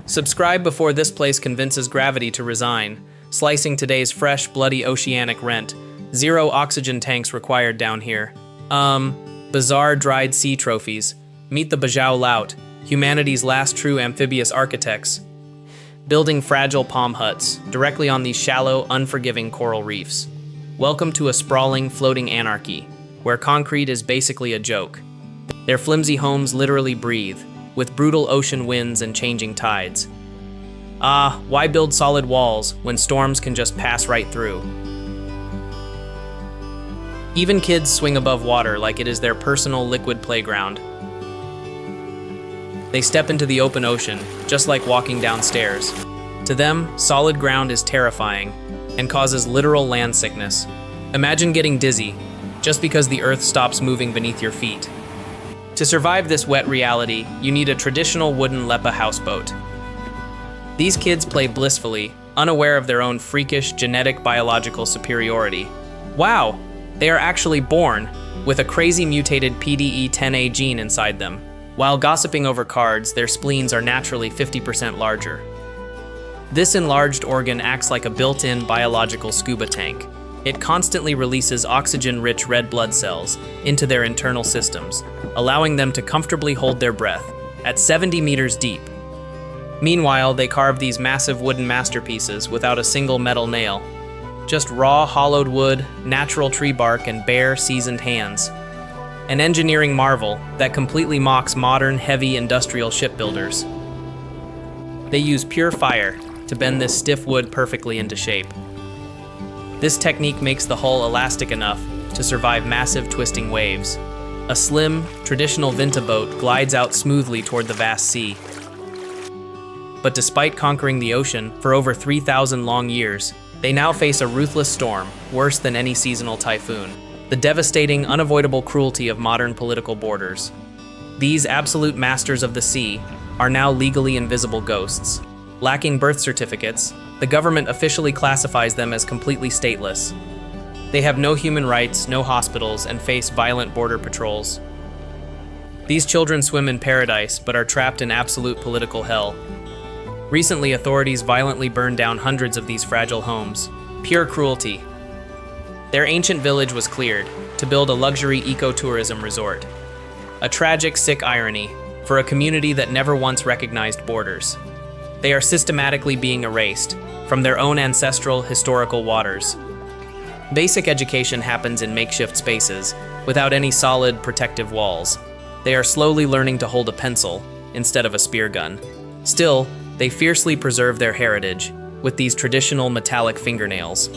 Subscribe before this place convinces gravity to resign, slicing today's fresh, bloody oceanic rent. 0 oxygen tanks required down here. Bizarre dried sea trophies. Meet the Bajau Laut, humanity's last true amphibious architects, building fragile palm huts directly on these shallow, unforgiving coral reefs. Welcome to a sprawling, floating anarchy, where concrete is basically a joke. Their flimsy homes literally breathe, with brutal ocean winds and changing tides. Why build solid walls when storms can just pass right through? Even kids swing above water like it is their personal liquid playground. They step into the open ocean, just like walking downstairs. To them, solid ground is terrifying and causes literal land sickness. Imagine getting dizzy just because the earth stops moving beneath your feet. To survive this wet reality, you need a traditional wooden lepa houseboat. These kids play blissfully, unaware of their own freakish genetic biological superiority. Wow, they are actually born with a crazy mutated PDE10A gene inside them. While gossiping over cards, their spleens are naturally 50% larger. This enlarged organ acts like a built-in biological scuba tank. It constantly releases oxygen-rich red blood cells into their internal systems, allowing them to comfortably hold their breath at 70 meters deep. Meanwhile, they carve these massive wooden masterpieces without a single metal nail. Just raw, hollowed wood, natural tree bark, and bare, seasoned hands. An engineering marvel that completely mocks modern, heavy industrial shipbuilders. They use pure fire to bend this stiff wood perfectly into shape. This technique makes the hull elastic enough to survive massive twisting waves. A slim, traditional Vinta boat glides out smoothly toward the vast sea. But despite conquering the ocean for over 3,000 long years, they now face a ruthless storm, worse than any seasonal typhoon. The devastating, unavoidable cruelty of modern political borders. These absolute masters of the sea are now legally invisible ghosts. Lacking birth certificates, the government officially classifies them as completely stateless. They have no human rights, no hospitals, and face violent border patrols. These children swim in paradise, but are trapped in absolute political hell. Recently, authorities violently burned down hundreds of these fragile homes. Pure cruelty. Their ancient village was cleared to build a luxury ecotourism resort. A tragic, sick irony for a community that never once recognized borders. They are systematically being erased from their own ancestral, historical waters. Basic education happens in makeshift spaces without any solid, protective walls. They are slowly learning to hold a pencil instead of a spear gun. Still, they fiercely preserve their heritage with these traditional metallic fingernails,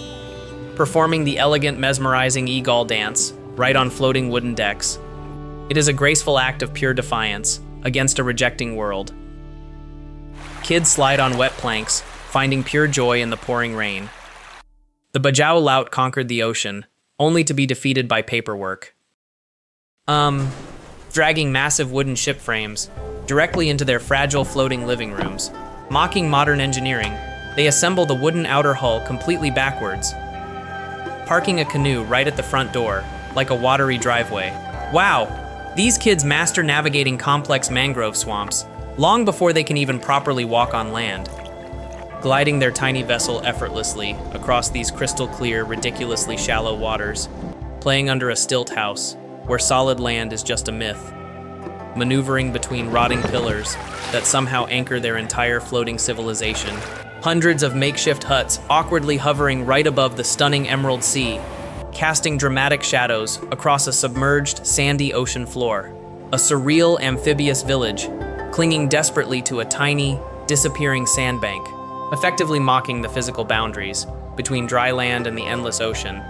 performing the elegant, mesmerizing eagle dance right on floating wooden decks. It is a graceful act of pure defiance against a rejecting world. Kids slide on wet planks, finding pure joy in the pouring rain. The Bajau Laut conquered the ocean, only to be defeated by paperwork. Dragging massive wooden ship frames directly into their fragile floating living rooms. Mocking modern engineering, they assemble the wooden outer hull completely backwards, parking a canoe right at the front door, like a watery driveway. Wow, these kids master navigating complex mangrove swamps long before they can even properly walk on land, gliding their tiny vessel effortlessly across these crystal clear, ridiculously shallow waters, playing under a stilt house where solid land is just a myth, maneuvering between rotting pillars that somehow anchor their entire floating civilization. Hundreds of makeshift huts awkwardly hovering right above the stunning emerald sea, casting dramatic shadows across a submerged, sandy ocean floor. A surreal amphibious village, clinging desperately to a tiny, disappearing sandbank, effectively mocking the physical boundaries between dry land and the endless ocean,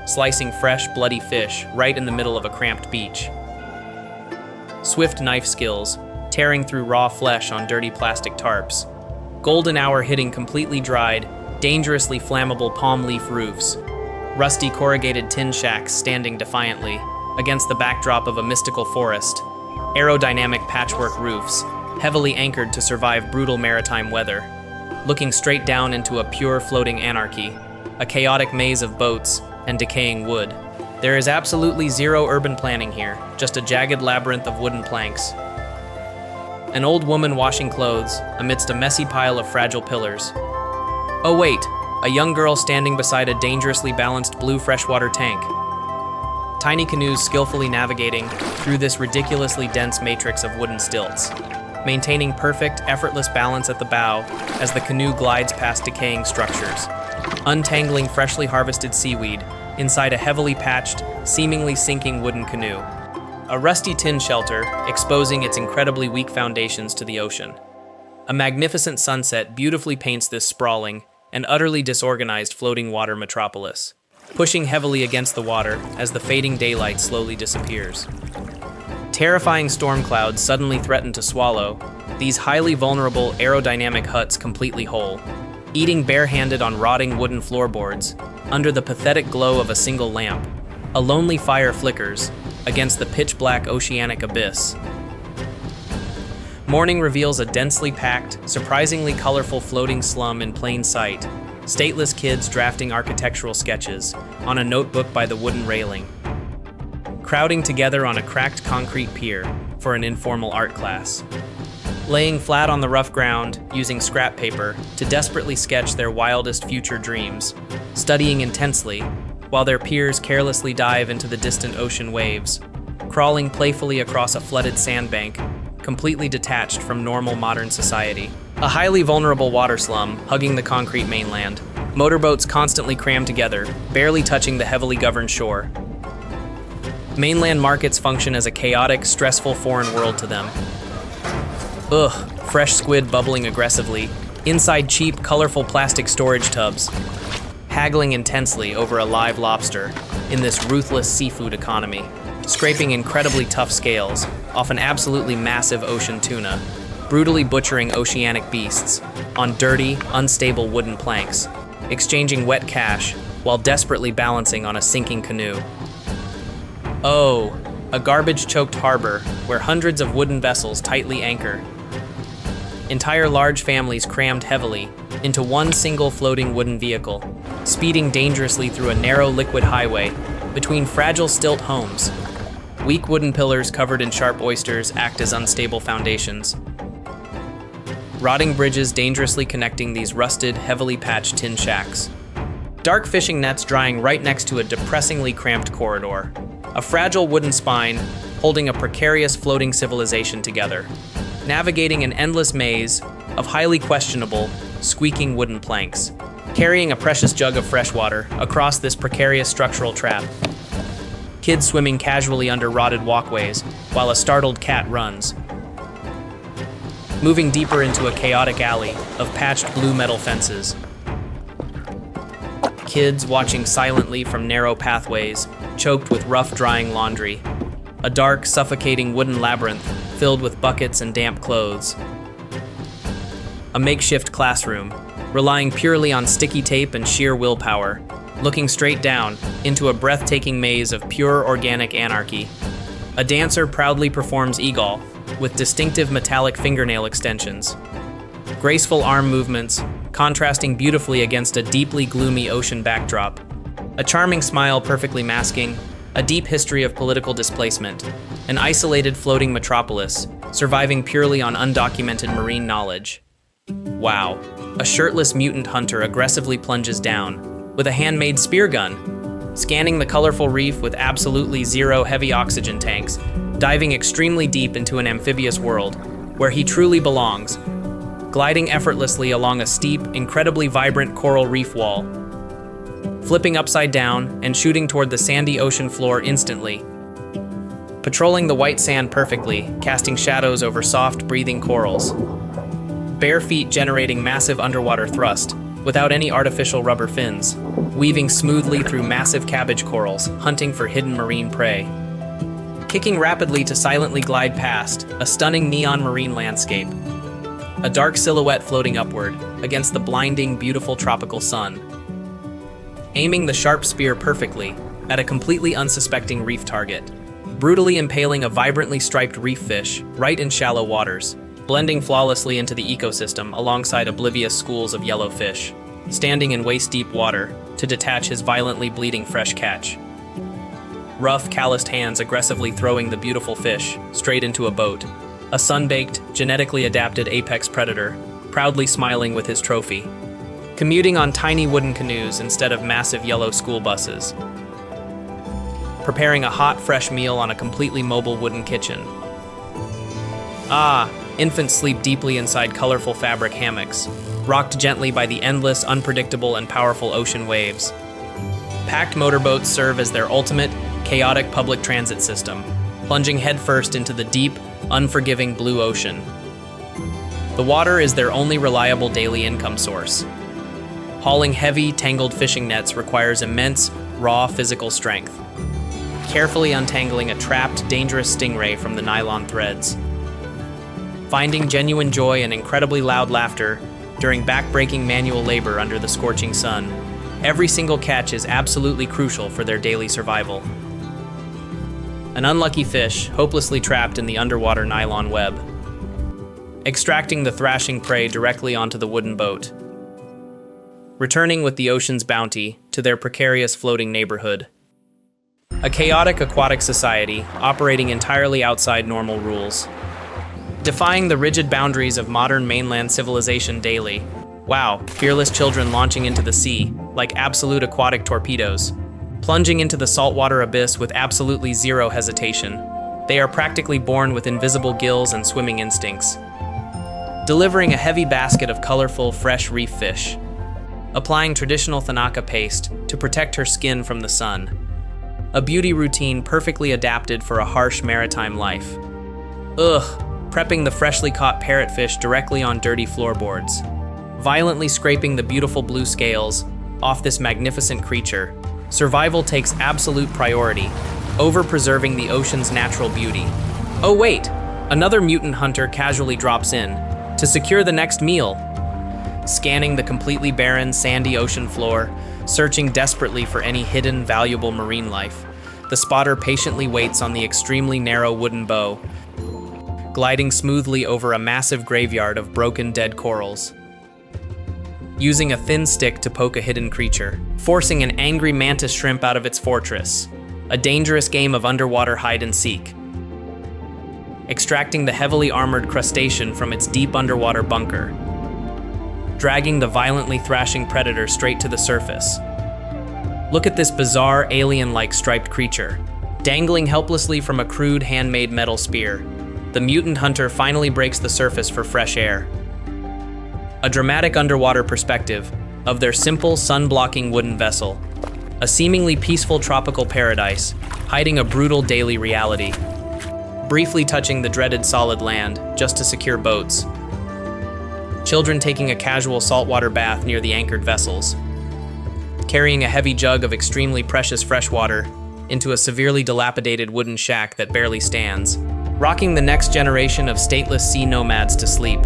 slicing fresh, bloody fish right in the middle of a cramped beach. Swift knife skills, tearing through raw flesh on dirty plastic tarps. Golden hour hitting completely dried, dangerously flammable palm leaf roofs. Rusty corrugated tin shacks standing defiantly against the backdrop of a mystical forest. Aerodynamic patchwork roofs, heavily anchored to survive brutal maritime weather. Looking straight down into a pure floating anarchy, a chaotic maze of boats and decaying wood. There is absolutely zero urban planning here, just a jagged labyrinth of wooden planks. An old woman washing clothes amidst a messy pile of fragile pillars. Oh wait, a young girl standing beside a dangerously balanced blue freshwater tank. Tiny canoes skillfully navigating through this ridiculously dense matrix of wooden stilts, maintaining perfect, effortless balance at the bow as the canoe glides past decaying structures, untangling freshly harvested seaweed inside a heavily patched, seemingly sinking wooden canoe. A rusty tin shelter exposing its incredibly weak foundations to the ocean. A magnificent sunset beautifully paints this sprawling and utterly disorganized floating water metropolis, pushing heavily against the water as the fading daylight slowly disappears. Terrifying storm clouds suddenly threaten to swallow these highly vulnerable aerodynamic huts completely whole, eating barehanded on rotting wooden floorboards under the pathetic glow of a single lamp. A lonely fire flickers against the pitch-black oceanic abyss. Morning reveals a densely packed, surprisingly colorful floating slum in plain sight. Stateless kids drafting architectural sketches on a notebook by the wooden railing. Crowding together on a cracked concrete pier for an informal art class. Laying flat on the rough ground, using scrap paper to desperately sketch their wildest future dreams. Studying intensely, while their peers carelessly dive into the distant ocean waves. Crawling playfully across a flooded sandbank, completely detached from normal modern society. A highly vulnerable water slum hugging the concrete mainland. Motorboats constantly crammed together, barely touching the heavily governed shore. Mainland markets function as a chaotic, stressful foreign world to them. Ugh, fresh squid bubbling aggressively, inside cheap, colorful plastic storage tubs. Haggling intensely over a live lobster in this ruthless seafood economy. Scraping incredibly tough scales off an absolutely massive ocean tuna, brutally butchering oceanic beasts on dirty, unstable wooden planks, exchanging wet cash while desperately balancing on a sinking canoe. Oh, a garbage-choked harbor where hundreds of wooden vessels tightly anchor. Entire large families crammed heavily into one single floating wooden vehicle, speeding dangerously through a narrow liquid highway between fragile stilt homes. Weak wooden pillars covered in sharp oysters act as unstable foundations. Rotting bridges dangerously connecting these rusted, heavily patched tin shacks. Dark fishing nets drying right next to a depressingly cramped corridor. A fragile wooden spine holding a precarious floating civilization together. Navigating an endless maze of highly questionable, squeaking wooden planks. Carrying a precious jug of fresh water across this precarious structural trap. Kids swimming casually under rotted walkways while a startled cat runs. Moving deeper into a chaotic alley of patched blue metal fences. Kids watching silently from narrow pathways, choked with rough drying laundry. A dark, suffocating wooden labyrinth filled with buckets and damp clothes. A makeshift classroom, relying purely on sticky tape and sheer willpower, looking straight down into a breathtaking maze of pure organic anarchy. A dancer proudly performs eagle with distinctive metallic fingernail extensions. Graceful arm movements, contrasting beautifully against a deeply gloomy ocean backdrop. A charming smile perfectly masking a deep history of political displacement. An isolated floating metropolis, surviving purely on undocumented marine knowledge. Wow. A shirtless mutant hunter aggressively plunges down with a handmade spear gun, scanning the colorful reef with absolutely zero heavy oxygen tanks, diving extremely deep into an amphibious world where he truly belongs, gliding effortlessly along a steep, incredibly vibrant coral reef wall, flipping upside down and shooting toward the sandy ocean floor instantly, patrolling the white sand perfectly, casting shadows over soft, breathing corals, bare feet generating massive underwater thrust without any artificial rubber fins, weaving smoothly through massive cabbage corals, hunting for hidden marine prey, kicking rapidly to silently glide past a stunning neon marine landscape, a dark silhouette floating upward against the blinding, beautiful tropical sun, aiming the sharp spear perfectly at a completely unsuspecting reef target, brutally impaling a vibrantly striped reef fish right in shallow waters, blending flawlessly into the ecosystem alongside oblivious schools of yellow fish, standing in waist-deep water to detach his violently bleeding fresh catch. Rough, calloused hands aggressively throwing the beautiful fish straight into a boat, a sun-baked, genetically adapted apex predator, proudly smiling with his trophy. Commuting on tiny wooden canoes instead of massive yellow school buses. Preparing a hot, fresh meal on a completely mobile wooden kitchen. Infants sleep deeply inside colorful fabric hammocks, rocked gently by the endless, unpredictable, and powerful ocean waves. Packed motorboats serve as their ultimate, chaotic public transit system, plunging headfirst into the deep, unforgiving blue ocean. The water is their only reliable daily income source. Hauling heavy, tangled fishing nets requires immense, raw physical strength, carefully untangling a trapped, dangerous stingray from the nylon threads. Finding genuine joy and incredibly loud laughter during back-breaking manual labor under the scorching sun. Every single catch is absolutely crucial for their daily survival. An unlucky fish, hopelessly trapped in the underwater nylon web. Extracting the thrashing prey directly onto the wooden boat. Returning with the ocean's bounty to their precarious floating neighborhood. A chaotic aquatic society operating entirely outside normal rules. Defying the rigid boundaries of modern mainland civilization daily. Wow, fearless children launching into the sea, like absolute aquatic torpedoes. Plunging into the saltwater abyss with absolutely zero hesitation. They are practically born with invisible gills and swimming instincts. Delivering a heavy basket of colorful, fresh reef fish. Applying traditional Thanaka paste to protect her skin from the sun. A beauty routine perfectly adapted for a harsh maritime life. Prepping the freshly caught parrotfish directly on dirty floorboards. Violently scraping the beautiful blue scales off this magnificent creature. Survival takes absolute priority, over-preserving the ocean's natural beauty. Oh wait, another mutant hunter casually drops in to secure the next meal. Scanning the completely barren, sandy ocean floor, searching desperately for any hidden, valuable marine life. The spotter patiently waits on the extremely narrow wooden bow, gliding smoothly over a massive graveyard of broken dead corals. Using a thin stick to poke a hidden creature, forcing an angry mantis shrimp out of its fortress. A dangerous game of underwater hide and seek. Extracting the heavily armored crustacean from its deep underwater bunker. Dragging the violently thrashing predator straight to the surface. Look at this bizarre, alien-like striped creature, dangling helplessly from a crude, handmade metal spear. The mutant hunter finally breaks the surface for fresh air. A dramatic underwater perspective of their simple, sun-blocking wooden vessel. A seemingly peaceful tropical paradise, hiding a brutal daily reality. Briefly touching the dreaded solid land, just to secure boats. Children taking a casual saltwater bath near the anchored vessels. Carrying a heavy jug of extremely precious fresh water into a severely dilapidated wooden shack that barely stands. Rocking the next generation of stateless sea nomads to sleep.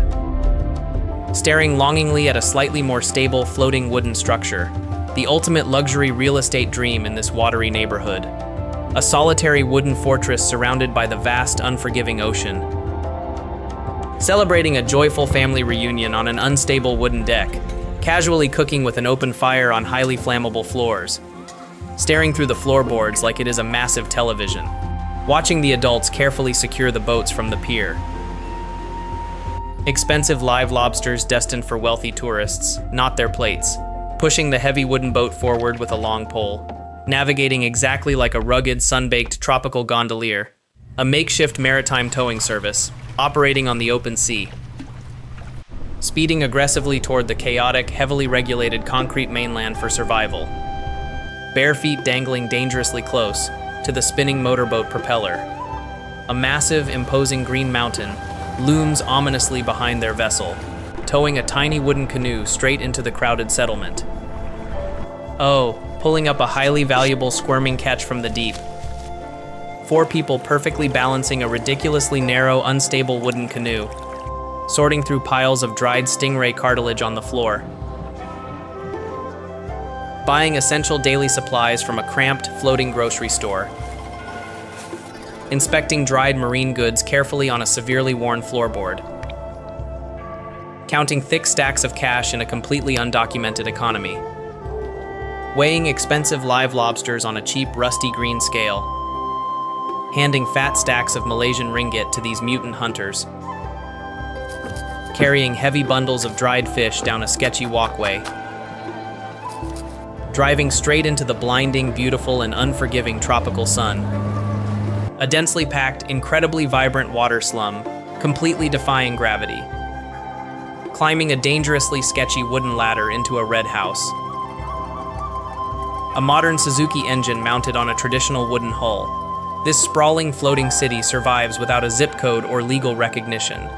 Staring longingly at a slightly more stable floating wooden structure, the ultimate luxury real estate dream in this watery neighborhood. A solitary wooden fortress surrounded by the vast, unforgiving ocean. Celebrating a joyful family reunion on an unstable wooden deck, casually cooking with an open fire on highly flammable floors. Staring through the floorboards like it is a massive television. Watching the adults carefully secure the boats from the pier. Expensive live lobsters destined for wealthy tourists, not their plates. Pushing the heavy wooden boat forward with a long pole. Navigating exactly like a rugged, sun-baked tropical gondolier. A makeshift maritime towing service, operating on the open sea. Speeding aggressively toward the chaotic, heavily regulated concrete mainland for survival. Bare feet dangling dangerously close to the spinning motorboat propeller. A massive, imposing green mountain looms ominously behind their vessel, towing a tiny wooden canoe straight into the crowded settlement. Pulling up a highly valuable squirming catch from the deep. 4 people perfectly balancing a ridiculously narrow, unstable wooden canoe, sorting through piles of dried stingray cartilage on the floor. Buying essential daily supplies from a cramped, floating grocery store. Inspecting dried marine goods carefully on a severely worn floorboard. Counting thick stacks of cash in a completely undocumented economy. Weighing expensive live lobsters on a cheap, rusty green scale. handing fat stacks of Malaysian ringgit to these mutant hunters, carrying heavy bundles of dried fish down a sketchy walkway, driving straight into the blinding, beautiful, and unforgiving tropical sun. A densely packed, incredibly vibrant water slum, completely defying gravity. Climbing a dangerously sketchy wooden ladder into a red house. A modern Suzuki engine mounted on a traditional wooden hull. This sprawling floating city survives without a zip code or legal recognition.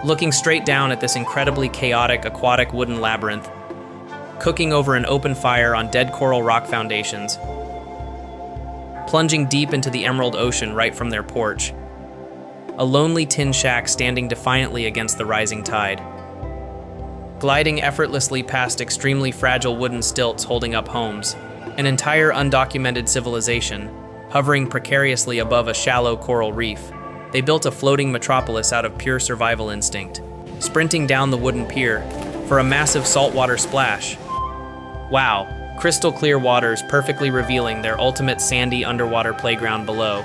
Looking straight down at this incredibly chaotic aquatic wooden labyrinth, cooking over an open fire on dead coral rock foundations, plunging deep into the emerald ocean right from their porch. A lonely tin shack standing defiantly against the rising tide. Gliding effortlessly past extremely fragile wooden stilts holding up homes. An entire undocumented civilization, hovering precariously above a shallow coral reef. They built a floating metropolis out of pure survival instinct, sprinting down the wooden pier for a massive saltwater splash. Wow. Crystal clear waters perfectly revealing their ultimate sandy underwater playground below.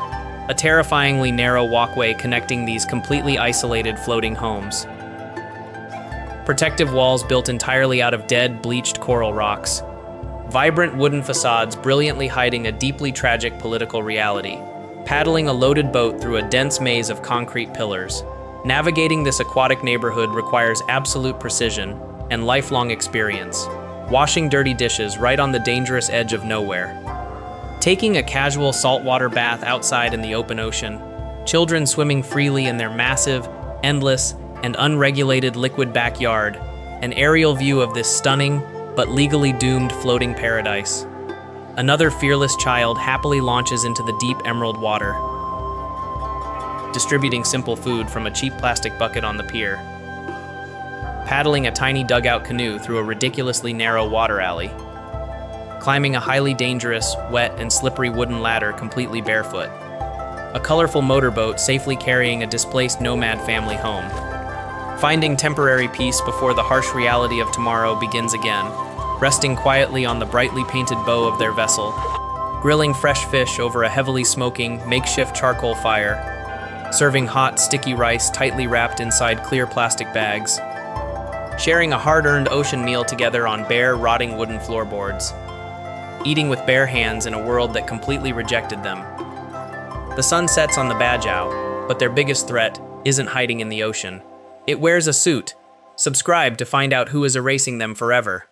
A terrifyingly narrow walkway connecting these completely isolated floating homes. Protective walls built entirely out of dead, bleached coral rocks. Vibrant wooden facades brilliantly hiding a deeply tragic political reality. Paddling a loaded boat through a dense maze of concrete pillars. Navigating this aquatic neighborhood requires absolute precision and lifelong experience. Washing dirty dishes right on the dangerous edge of nowhere. Taking a casual saltwater bath outside in the open ocean. Children swimming freely in their massive, endless, and unregulated liquid backyard. An aerial view of this stunning, but legally doomed floating paradise. Another fearless child happily launches into the deep emerald water, distributing simple food from a cheap plastic bucket on the pier. Paddling a tiny dugout canoe through a ridiculously narrow water alley, climbing a highly dangerous, wet, and slippery wooden ladder completely barefoot, a colorful motorboat safely carrying a displaced nomad family home, finding temporary peace before the harsh reality of tomorrow begins again, resting quietly on the brightly painted bow of their vessel, grilling fresh fish over a heavily smoking, makeshift charcoal fire, serving hot, sticky rice tightly wrapped inside clear plastic bags, sharing a hard-earned ocean meal together on bare, rotting wooden floorboards, eating with bare hands in a world that completely rejected them. The sun sets on the Bajau, but their biggest threat isn't hiding in the ocean. It wears a suit. Subscribe to find out who is erasing them forever.